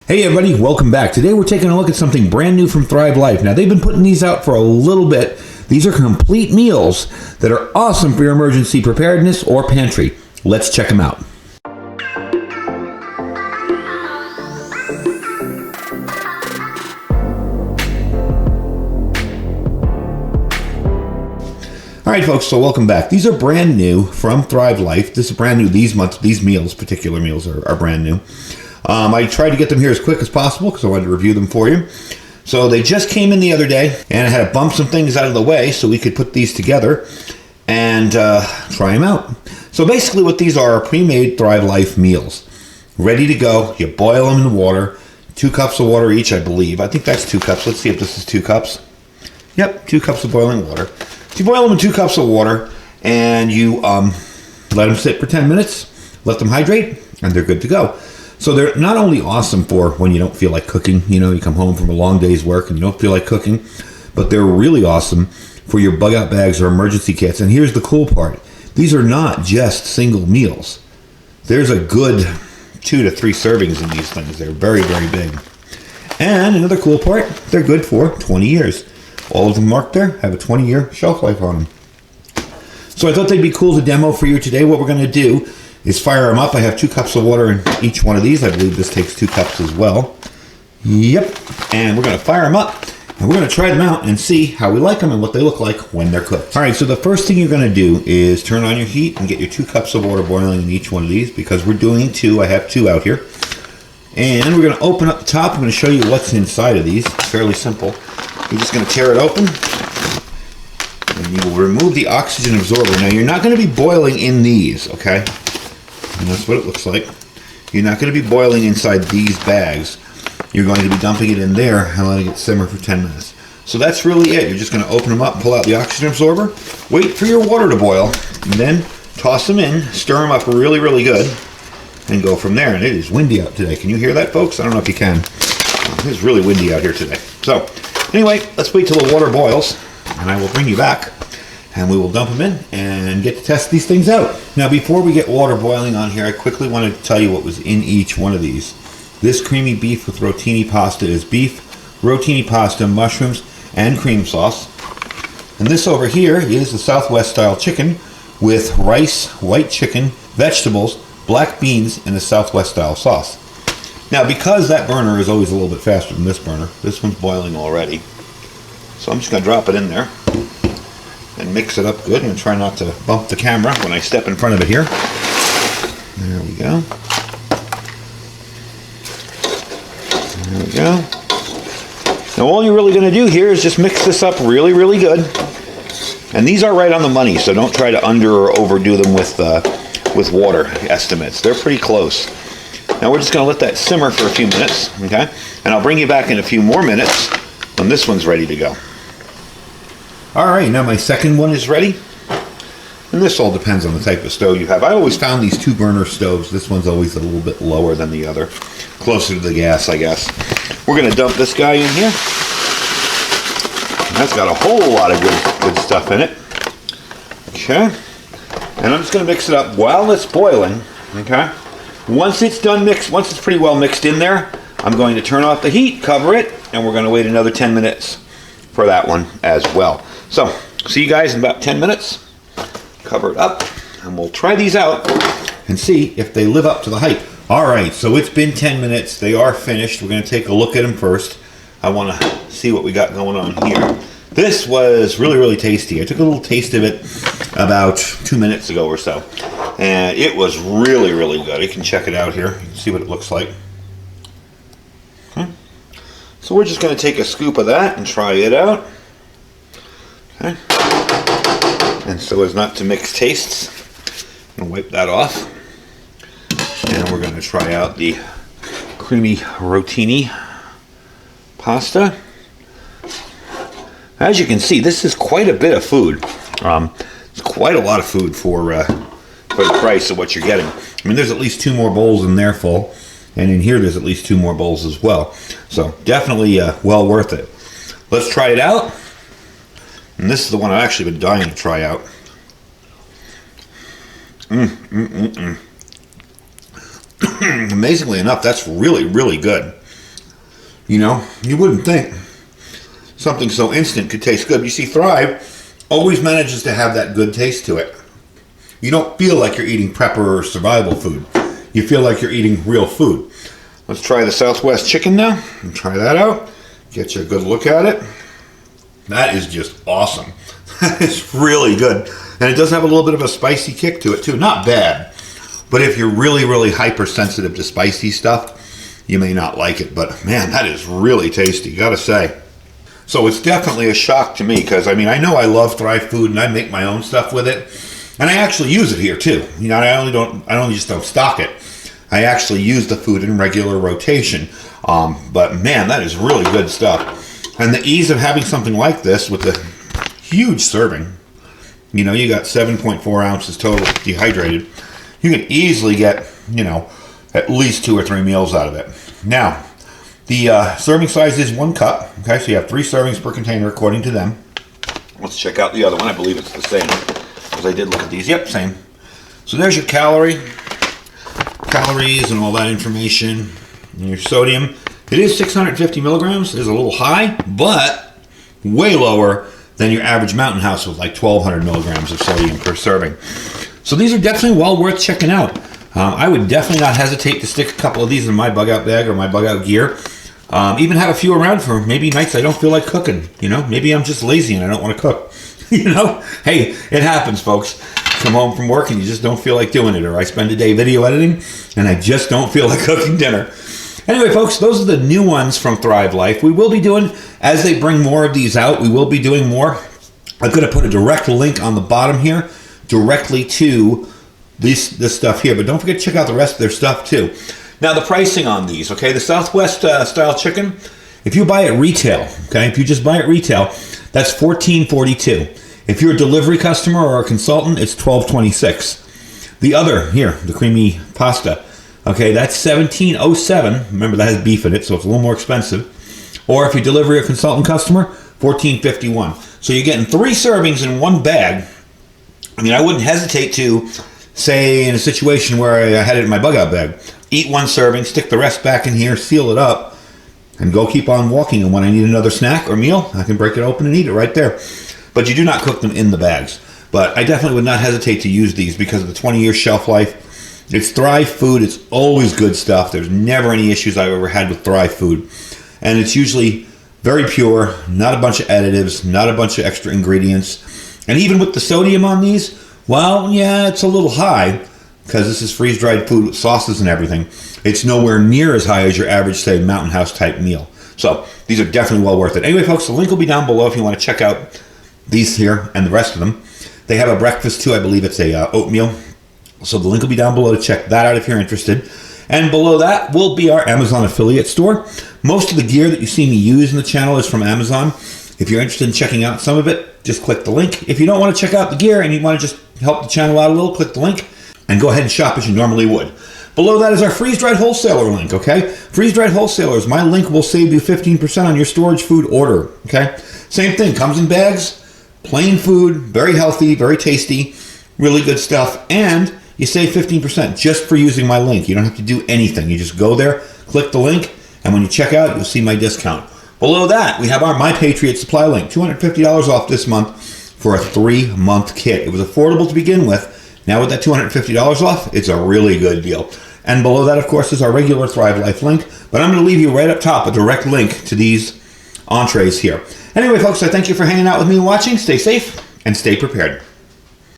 Hey everybody, welcome back. Today we're taking a look at something brand new from Thrive Life. Now they've been putting these out for a little bit. These are complete meals that are awesome for your emergency preparedness or pantry. Let's check them out. All right, folks, so welcome back. These are brand new from Thrive Life. This is brand new these months. These meals, particular meals, are brand new. I tried to get them here as quick as possible because I wanted to review them for you. So they just came in the other day, and I had to bump some things out of the way so we could put these together and try them out. So basically what these are pre-made Thrive Life meals. Ready to go. You boil them in water. 2 cups of water each, I believe. I think that's 2 cups. Let's see if this is 2 cups. Yep, 2 cups of boiling water. So you boil them in 2 cups of water, and you let them sit for 10 minutes, let them hydrate, and they're good to go. So they're not only awesome for when you don't feel like cooking, you come home from a long day's work and you don't feel like cooking, but they're really awesome for your bug out bags or emergency kits. And here's the cool part. These are not just single meals. There's a good 2 to 3 servings in these things. They're very, very big. And another cool part, they're good for 20 years. All of them marked there have a 20-year shelf life on them. So I thought they'd be cool to demo for you today. What we're going to do is fire them up. I have 2 cups of water in each one of these. I believe this takes 2 cups as well. Yep. And we're going to fire them up, and we're going to try them out and see how we like them and what they look like when they're cooked. All right, so the first thing you're going to do is turn on your heat and get your 2 cups of water boiling in each one of these because we're doing 2. I have 2 out here. And we're going to open up the top. I'm going to show you what's inside of these. It's fairly simple. You're just going to tear it open, and you will remove the oxygen absorber. Now, you're not going to be boiling in these, okay? And that's what it looks like. You're not going to be boiling inside these bags. You're going to be dumping it in there and letting it simmer for 10 minutes. So that's really it. You're just going to open them up, pull out the oxygen absorber, wait for your water to boil, and then toss them in, stir them up really, really good, and go from there. And it is windy out today. Can you hear that, folks? I don't know if you can. It's really windy out here today. So anyway, let's wait till the water boils, and I will bring you back. And we will dump them in and get to test these things out. Now, before we get water boiling on here, I quickly wanted to tell you what was in each one of these. This creamy beef with rotini pasta is beef, rotini pasta, mushrooms, and cream sauce. And this over here is the Southwest style chicken with rice, white chicken, vegetables, black beans, and a Southwest style sauce. Now, because that burner is always a little bit faster than this burner, this one's boiling already. So I'm just going to drop it in there and mix it up good and try not to bump the camera when I step in front of it here. There we go. There we go. Now all you're really going to do here is just mix this up really, really good. And these are right on the money, so don't try to under or overdo them with water estimates. They're pretty close. Now we're just going to let that simmer for a few minutes, okay? And I'll bring you back in a few more minutes when this one's ready to go. All right, now my second one is ready. And this all depends on the type of stove you have. I always found these 2-burner stoves. This one's always a little bit lower than the other. Closer to the gas, I guess. We're going to dump this guy in here. And that's got a whole lot of good stuff in it. Okay. And I'm just going to mix it up while it's boiling. Okay. Once it's done mixed, once it's pretty well mixed in there, I'm going to turn off the heat, cover it, and we're going to wait another 10 minutes for that one as well. So, see you guys in about 10 minutes. Cover it up, and we'll try these out and see if they live up to the hype. All right, so it's been 10 minutes. They are finished. We're going to take a look at them first. I want to see what we got going on here. This was really, really tasty. I took a little taste of it about 2 minutes ago or so, and it was really, really good. You can check it out here. You can see what it looks like. Okay. So we're just going to take a scoop of that and try it out. Okay. And so as not to mix tastes, I'm going to wipe that off. And we're going to try out the creamy rotini pasta. As you can see, this is quite a bit of food. It's quite a lot of food for the price of what you're getting. I mean, there's at least 2 more bowls in there full. And in here, there's at least 2 more bowls as well. So definitely well worth it. Let's try it out. And this is the one I've actually been dying to try out. Amazingly enough, that's really, really good. You know, you wouldn't think something so instant could taste good. You see, Thrive always manages to have that good taste to it. You don't feel like you're eating prepper or survival food. You feel like you're eating real food. Let's try the Southwest chicken now and try that out. Get you a good look at it. That is just awesome. It's really good. And it does have a little bit of a spicy kick to it too. Not bad. But if you're really, really hypersensitive to spicy stuff, you may not like it. But man, that is really tasty, gotta say. So it's definitely a shock to me because, I mean, I know I love Thrive food and I make my own stuff with it. And I actually use it here too. You know, I only just don't stock it. I actually use the food in regular rotation. But man, that is really good stuff. And the ease of having something like this with the huge serving, you know, you got 7.4 ounces total dehydrated. You can easily get, you know, at least 2 or 3 meals out of it. Now, the serving size is 1 cup. Okay, so you have 3 servings per container according to them. Let's check out the other one. I believe it's the same, because I did look at these. Yep, same. So there's your calories and all that information. And your sodium. It is 650 milligrams. It is a little high, but way lower than your average Mountain House with like 1,200 milligrams of sodium per serving. So these are definitely well worth checking out. I would definitely not hesitate to stick a couple of these in my bug out bag or my bug out gear. Even have a few around for maybe nights I don't feel like cooking. You know, maybe I'm just lazy and I don't want to cook. You know, hey, it happens, folks. Come home from work and you just don't feel like doing it, or I spend a day video editing and I just don't feel like cooking dinner. Anyway, folks, those are the new ones from Thrive Life. We will be doing, as they bring more of these out, we will be doing more. I'm going to put a direct link on the bottom here directly to this stuff here, but don't forget to check out the rest of their stuff too. Now, the pricing on these, okay, the Southwest style chicken, if you buy it retail, okay, if you just buy it retail, that's $14.42. If you're a delivery customer or a consultant, it's $12.26. The other, here, the creamy pasta, okay, that's $17.07. Remember, that has beef in it, so it's a little more expensive. Or if you deliver a consultant customer, $14.51. So you're getting 3 servings in 1 bag. I mean, I wouldn't hesitate to, say, in a situation where I had it in my bug out bag, eat 1 serving, stick the rest back in here, seal it up, and go keep on walking. And when I need another snack or meal, I can break it open and eat it right there. But you do not cook them in the bags. But I definitely would not hesitate to use these because of the 20-year shelf life. It's Thrive food. It's always good stuff. There's never any issues I've ever had with Thrive food. And it's usually very pure, not a bunch of additives, not a bunch of extra ingredients. And even with the sodium on these, well, yeah, it's a little high because this is freeze-dried food with sauces and everything. It's nowhere near as high as your average, say, Mountain House type meal. So these are definitely well worth it. Anyway, folks, the link will be down below if you want to check out these here and the rest of them. They have a breakfast too. I believe it's a oatmeal. So the link will be down below to check that out if you're interested. And below that will be our Amazon affiliate store. Most of the gear that you see me use in the channel is from Amazon. If you're interested in checking out some of it, just click the link. If you don't want to check out the gear and you want to just help the channel out a little, click the link and go ahead and shop as you normally would. Below that is our freeze-dried wholesaler link, okay? Freeze-dried wholesalers, my link will save you 15% on your storage food order, okay? Same thing, comes in bags, plain food, very healthy, very tasty, really good stuff, and you save 15% just for using my link. You don't have to do anything. You just go there, click the link, and when you check out, you'll see my discount. Below that, we have our My Patriot Supply link, $250 off this month for a 3-month kit. It was affordable to begin with. Now with that $250 off, it's a really good deal. And below that, of course, is our regular Thrive Life link. But I'm going to leave you right up top a direct link to these entrees here. Anyway, folks, I thank you for hanging out with me and watching. Stay safe and stay prepared.